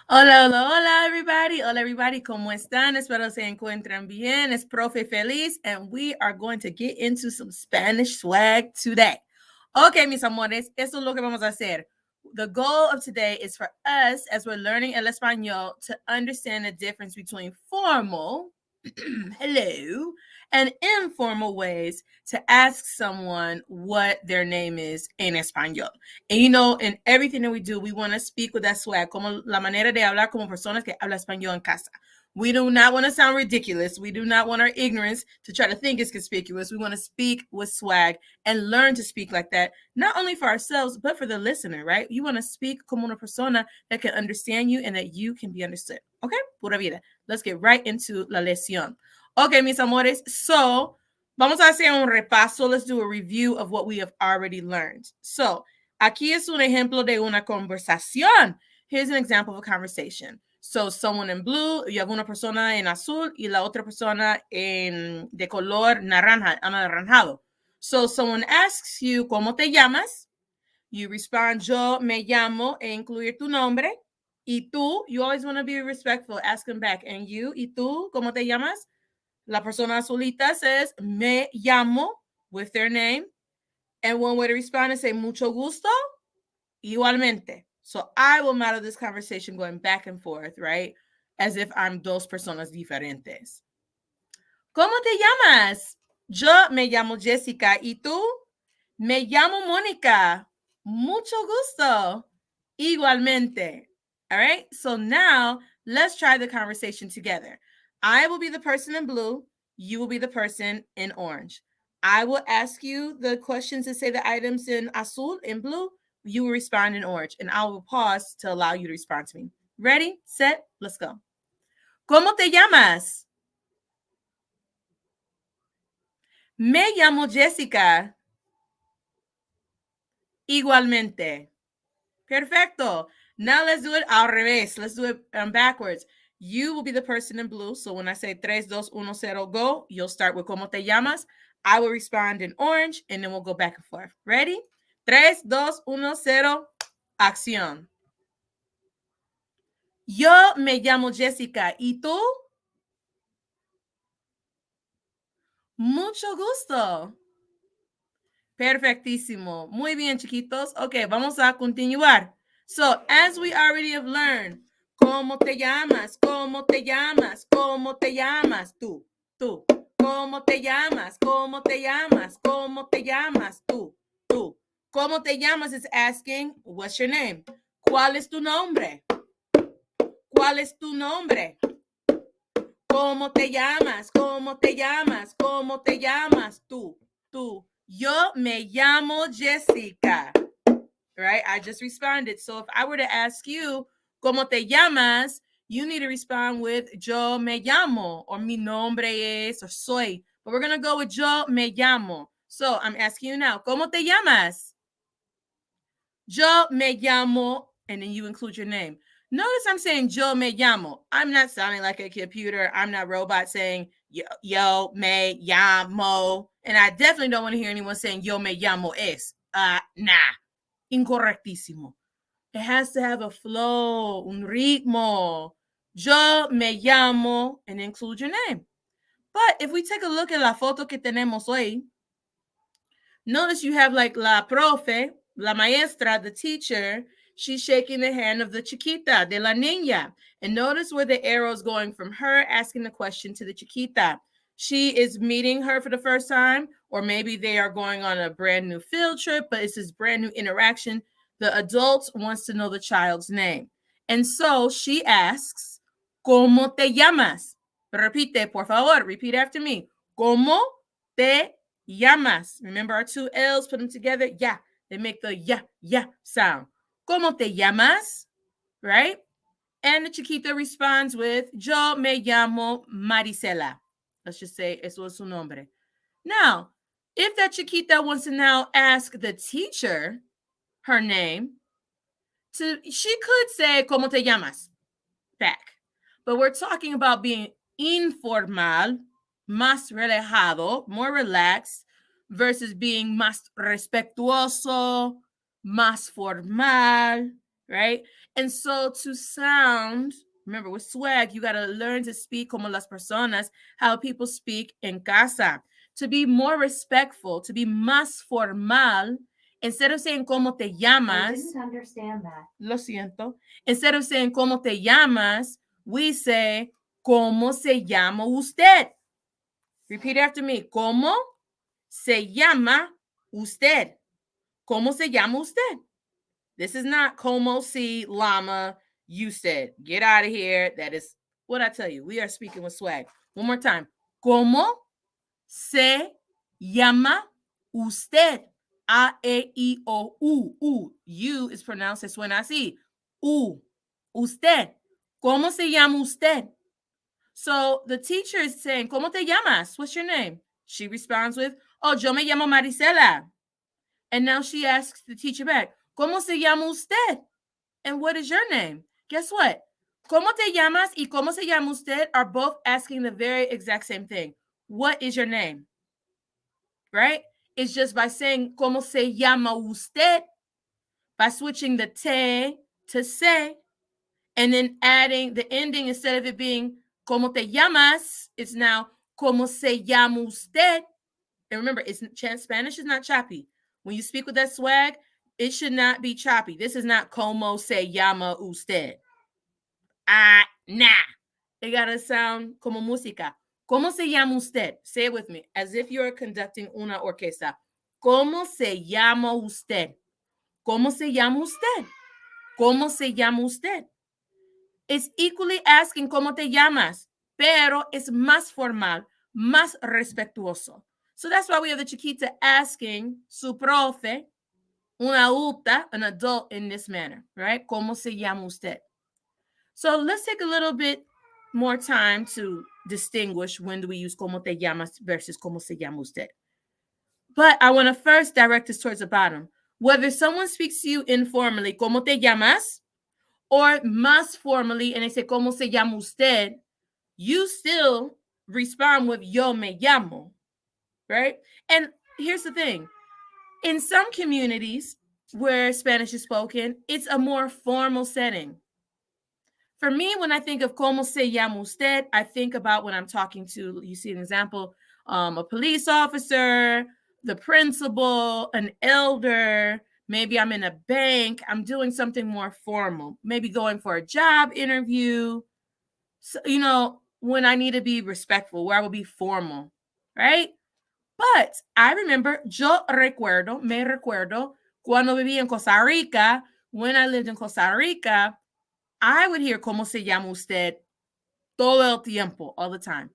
Hola, hola, hola, everybody. Hola, everybody. ¿Cómo están? Espero se encuentran bien. Es Profe Feliz, and we are going to get into some Spanish swag today. Okay, mis amores, esto es lo que vamos a hacer. The goal of today is for us, as we're learning el español, to understand the difference between formal, hello, and informal ways to ask someone what their name is en español. And you know, in everything that we do, we want to speak with that swag, como la manera de hablar como personas que hablan español en casa. We do not want to sound ridiculous. We do not want our ignorance to try to think it's conspicuous. We want to speak with swag and learn to speak like that, not only for ourselves, but for the listener, right? You want to speak como una persona that can understand you and that you can be understood. Okay? Pura vida. Let's get right into la lección. Okay, mis amores. So, vamos a hacer un repaso. Let's do a review of what we have already learned. So, aquí es un ejemplo de una conversación. Here's an example of a conversation. So, someone in blue, you have una persona en azul y la otra persona de color naranja, anaranjado. So, someone asks you, ¿cómo te llamas? You respond, yo me llamo, e incluir tu nombre. Y tú, you always want to be respectful, ask them back. And you, y tú, ¿cómo te llamas? La persona azulita says, me llamo, with their name. And one way to respond is say, mucho gusto, igualmente. So I will model this conversation going back and forth, right? As if I'm dos personas diferentes. ¿Cómo te llamas? Yo me llamo Jessica. ¿Y tú? Me llamo Mónica. Mucho gusto. Igualmente. All right. So now let's try the conversation together. I will be the person in blue. You will be the person in orange. I will ask you the questions and say the items in azul, in blue. You will respond in orange. And I will pause to allow you to respond to me. Ready, set, let's go. ¿Cómo te llamas? Me llamo Jessica. Igualmente. Perfecto. Now let's do it al revés. Let's do it backwards. You will be the person in blue. So when I say 3, 2, 1, 0, go, you'll start with ¿Cómo te llamas? I will respond in orange, and then we'll go back and forth. Ready? 3, 2, 1, 0, acción. Yo me llamo Jessica. ¿Y tú? Mucho gusto. Perfectísimo. Muy bien, chiquitos. Ok, vamos a continuar. So, as we already have learned, ¿cómo te llamas? ¿Cómo te llamas? ¿Cómo te llamas? Tú, tú. ¿Cómo te llamas? ¿Cómo te llamas? ¿Cómo te llamas? Tú, tú. ¿Cómo te llamas? Is asking, what's your name? ¿Cuál es tu nombre? ¿Cuál es tu nombre? ¿Cómo te llamas? ¿Cómo te llamas? ¿Cómo te llamas? Tú, tú. Yo me llamo Jessica. Right? I just responded. So if I were to ask you, ¿Cómo te llamas? You need to respond with yo me llamo, or mi nombre es, or soy. But we're going to go with yo me llamo. So I'm asking you now, ¿Cómo te llamas? Yo me llamo, and then you include your name. Notice I'm saying yo me llamo. I'm not sounding like a computer. I'm not robot saying yo me llamo. And I definitely don't want to hear anyone saying yo me llamo es. Nah, incorrectísimo. It has to have a flow, un ritmo. Yo me llamo, and include your name. But if we take a look at la foto que tenemos hoy, notice you have like la profe, la maestra, the teacher. She's shaking the hand of the chiquita, de la niña. And notice where the arrow is going from her asking the question to the chiquita. She is meeting her for the first time, or maybe they are going on a brand new field trip, but it's this brand new interaction. The adult wants to know the child's name. And so she asks, ¿Cómo te llamas? Repite, por favor. Repeat after me. ¿Cómo te llamas? Remember our two L's, put them together. Yeah, they make the yeah sound. ¿Cómo te llamas? Right? And the chiquita responds with, yo me llamo Marisela. Let's just say, eso es su nombre. Now, if that chiquita wants to now ask the teacher her name, she could say, ¿Cómo te llamas? Back. But we're talking about being informal, más relajado, more relaxed, versus being más respetuoso, más formal. right? And so to sound, remember with swag, you got to learn to speak como las personas, how people speak en casa, to be more respectful, to be más formal. Instead of saying como te llamas, I didn't understand that. Lo siento. Instead of saying como te llamas, we say ¿cómo se llama usted? Repeat after me. ¿Cómo se llama usted? ¿Cómo se llama usted? This is not como si llama usted. Get out of here. That is what I tell you. We are speaking with swag. One more time. ¿Cómo se llama usted? A, E, I, O, U. U. U is pronounced, se suena así. U. Usted. ¿Cómo se llama usted? So the teacher is saying, ¿Cómo te llamas? What's your name? She responds with, oh, yo me llamo Marisela. And now she asks the teacher back, ¿Cómo se llama usted? And what is your name? Guess what? ¿Cómo te llamas y cómo se llama usted are both asking the very exact same thing. What is your name? Right? It's just by saying ¿Cómo se llama usted? By switching the te to se, and then adding the ending instead of it being ¿Cómo te llamas? It's now ¿Cómo se llama usted? And remember, Spanish is not choppy. When you speak with that swag, it should not be choppy. This is not ¿Cómo se llama usted? Nah. It gotta sound como música. ¿Cómo se llama usted? Say it with me, as if you're conducting una orquesta. ¿Cómo se llama usted? ¿Cómo se llama usted? ¿Cómo se llama usted? It's equally asking ¿Cómo te llamas? Pero es más formal, más respetuoso. So that's why we have the chiquita asking su profe, una adulta, an adult in this manner, right? ¿Cómo se llama usted? So let's take a little bit more time to distinguish when do we use ¿Cómo te llamas? Versus ¿Cómo se llama usted? But I want to first direct us towards the bottom. Whether someone speaks to you informally, ¿Cómo te llamas? Or más formally, and they say ¿Cómo se llama usted? You still respond with yo me llamo, right? And here's the thing. In some communities where Spanish is spoken, it's a more formal setting. For me, when I think of ¿Cómo se llama usted? I think about when I'm talking to, you see an example, a police officer, the principal, an elder, maybe I'm in a bank, I'm doing something more formal, maybe going for a job interview. So, when I need to be respectful, where I will be formal, right? But I remember, me recuerdo, cuando viví en Costa Rica, when I lived in Costa Rica, I would hear ¿Cómo se llama usted? Todo el tiempo, all the time.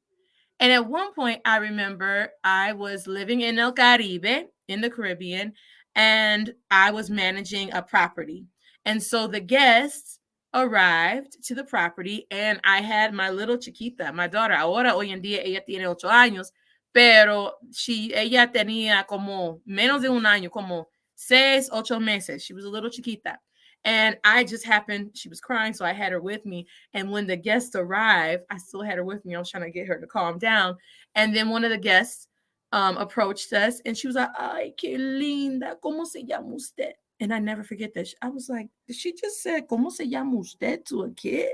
And at one point, I remember I was living in El Caribe, in the Caribbean, and I was managing a property. And so the guests arrived to the property, and I had my little chiquita, my daughter. Ahora, hoy en día, ella tiene 8 años, pero ella tenía como menos de un año, como 6, 8 meses. She was a little chiquita. And I just happened, she was crying, so I had her with me. And when the guests arrived, I still had her with me. I was trying to get her to calm down. And then one of the guests approached us, and she was like, ay, qué linda, ¿cómo se llama usted? And I never forget that. I was like, did she just say, ¿Cómo se llama usted to a kid?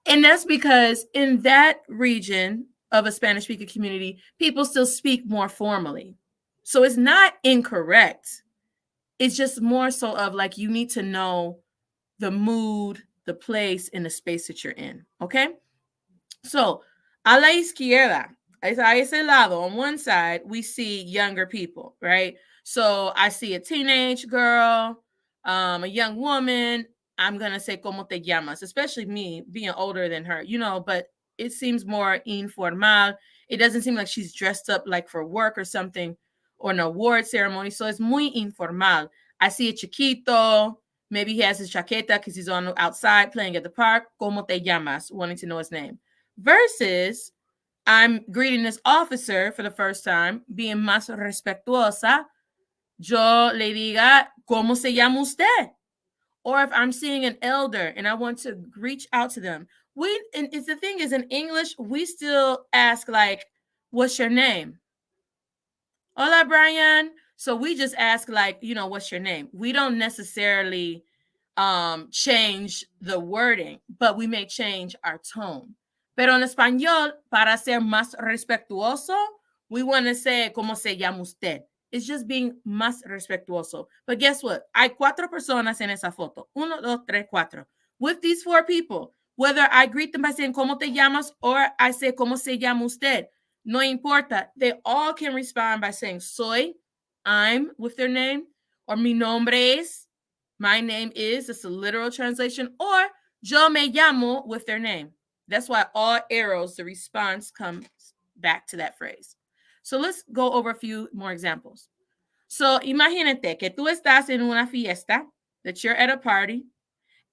And that's because in that region of a Spanish-speaking community, people still speak more formally. So it's not incorrect. It's just more so of like, you need to know the mood, the place, and the space that you're in. Okay? So, a la izquierda, a ese lado, on one side, we see younger people, right? So I see a teenage girl, a young woman. I'm going to say ¿Cómo te llamas? Especially me being older than her, but it seems more informal. It doesn't seem like she's dressed up like for work or something, or an award ceremony. So it's muy informal. I see a chiquito. Maybe he has his chaqueta because he's on outside playing at the park. ¿Cómo te llamas? Wanting to know his name. Versus I'm greeting this officer for the first time, being más respetuosa. Yo le diga, ¿Cómo se llama usted? Or if I'm seeing an elder and I want to reach out to them, and it's the thing is, in English, we still ask like, what's your name? Hola, Brian. So we just ask like, what's your name? We don't necessarily change the wording, but we may change our tone. Pero en español, para ser más respetuoso, we want to say, ¿cómo se llama usted? It's just being más respetuoso. But guess what? Hay 4 personas en esa foto. 1, 2, 3, 4. With these 4 people, whether I greet them by saying, ¿cómo te llamas? Or I say, ¿cómo se llama usted? No importa. They all can respond by saying, soy, I'm, with their name, or mi nombre es, my name is, it's a literal translation, or yo me llamo with their name. That's why all arrows, the response comes back to that phrase. So let's go over a few more examples. So imagínate que tú estás en una fiesta, that you're at a party,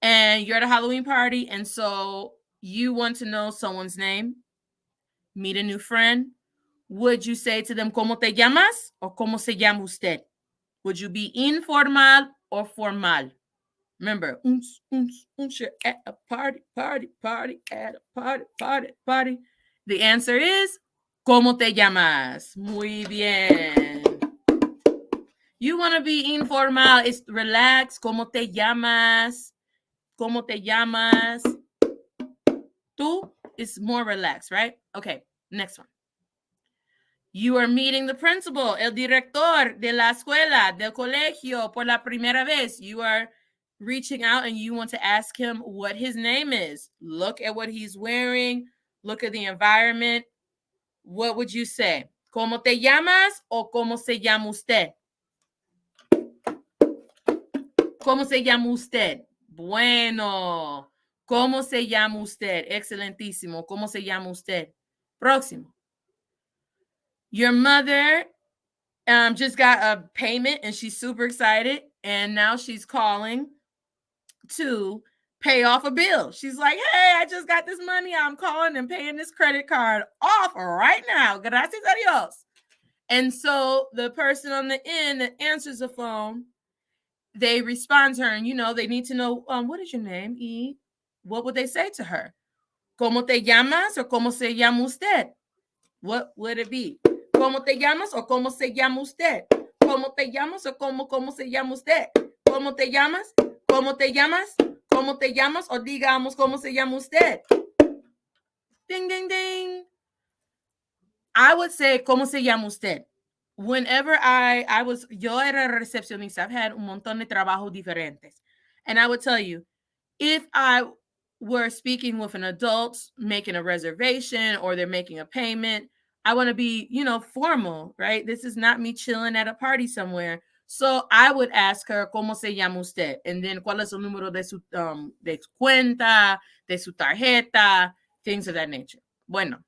and you're at a Halloween party, and so you want to know someone's name, meet a new friend. Would you say to them, ¿cómo te llamas? Or ¿cómo se llama usted? Would you be informal or formal? Remember, you're at a party, at a party. The answer is, ¿cómo te llamas? Muy bien. You want to be informal, it's relax. ¿Cómo te llamas? ¿Cómo te llamas? Tú is more relaxed, right? Okay, next one. You are meeting the principal, el director de la escuela, del colegio, por la primera vez. You are reaching out and you want to ask him what his name is. Look at what he's wearing. Look at the environment. What would you say? ¿Cómo te llamas o cómo se llama usted? ¿Cómo se llama usted? Bueno. ¿Cómo se llama usted? Excelentísimo. ¿Cómo se llama usted? Próximo. Your mother just got a payment and she's super excited. And now she's calling to pay off a bill. She's like, hey, I just got this money. I'm calling and paying this credit card off right now. Gracias a Dios. And so the person on the end that answers the phone, they respond to her, and they need to know, what is your name? E. What would they say to her? ¿Cómo te llamas or cómo se llama usted? What would it be? ¿Cómo te llamas o cómo se llama usted? ¿Cómo te llamas o cómo se llama usted? ¿Cómo te llamas? ¿Cómo te llamas? ¿Cómo te llamas? O digamos, ¿cómo se llama usted? Ding, ding, ding. I would say, ¿cómo se llama usted? Whenever yo era recepcionista, I've had un montón de trabajos diferentes. And I would tell you, if I were speaking with an adult making a reservation or they're making a payment, I want to be, formal, right? This is not me chilling at a party somewhere. So I would ask her, ¿cómo se llama usted? And then, ¿cuál es el número de su cuenta, de su tarjeta, things of that nature. Bueno,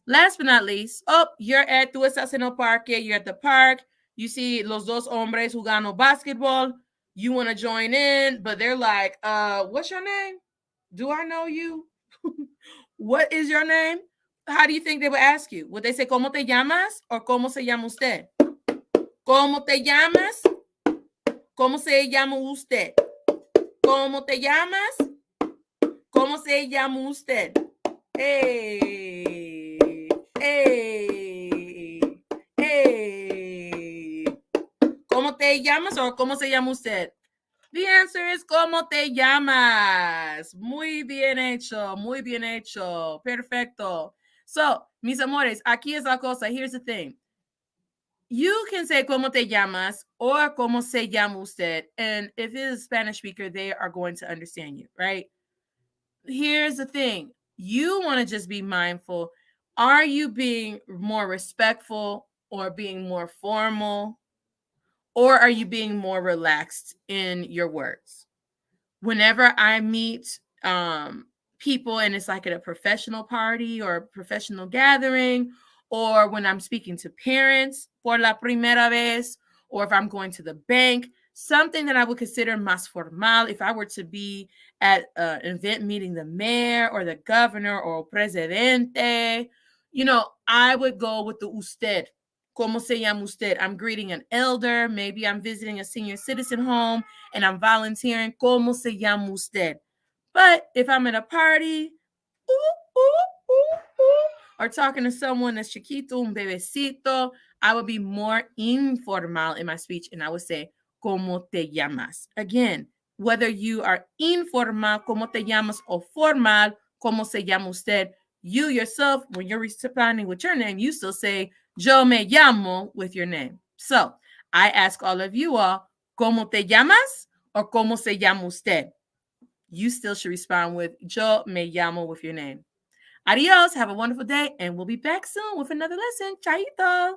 last but not least, tú estás en el parque, you're at the park, you see los dos hombres jugando basketball, you want to join in, but they're like, what's your name? Do I know you? What is your name? How do you think they would ask you? Would they say, ¿cómo te llamas? Or ¿cómo se llama usted? ¿Cómo te llamas? ¿Cómo se llama usted? ¿Cómo te llamas? ¿Cómo se llama usted? Hey, hey, hey. ¿Cómo te llamas o cómo se llama usted? The answer is ¿cómo te llamas? Muy bien hecho. Perfecto. So, mis amores, aquí es la cosa. Here's the thing. You can say ¿cómo te llamas? Or ¿cómo se llama usted? And if it is a Spanish speaker, they are going to understand you, right? Here's the thing. You want to just be mindful. Are you being more respectful or being more formal? Or are you being more relaxed in your words? Whenever I meet people and it's like at a professional party or a professional gathering, or when I'm speaking to parents por la primera vez, or if I'm going to the bank, something that I would consider más formal, if I were to be at an event meeting the mayor or the governor or presidente, I would go with the usted. ¿Cómo se llama usted? I'm greeting an elder. Maybe I'm visiting a senior citizen home and I'm volunteering. ¿Cómo se llama usted? But if I'm at a party, or talking to someone that's chiquito, un bebecito, I would be more informal in my speech and I would say, ¿cómo te llamas? Again, whether you are informal, ¿cómo te llamas? O formal, ¿cómo se llama usted? You yourself, when you're responding with your name, you still say, yo me llamo with your name. So I ask all of you all, ¿cómo te llamas? Or ¿cómo se llama usted? You still should respond with, yo me llamo with your name. Adios. Have a wonderful day. And we'll be back soon with another lesson. Chaito.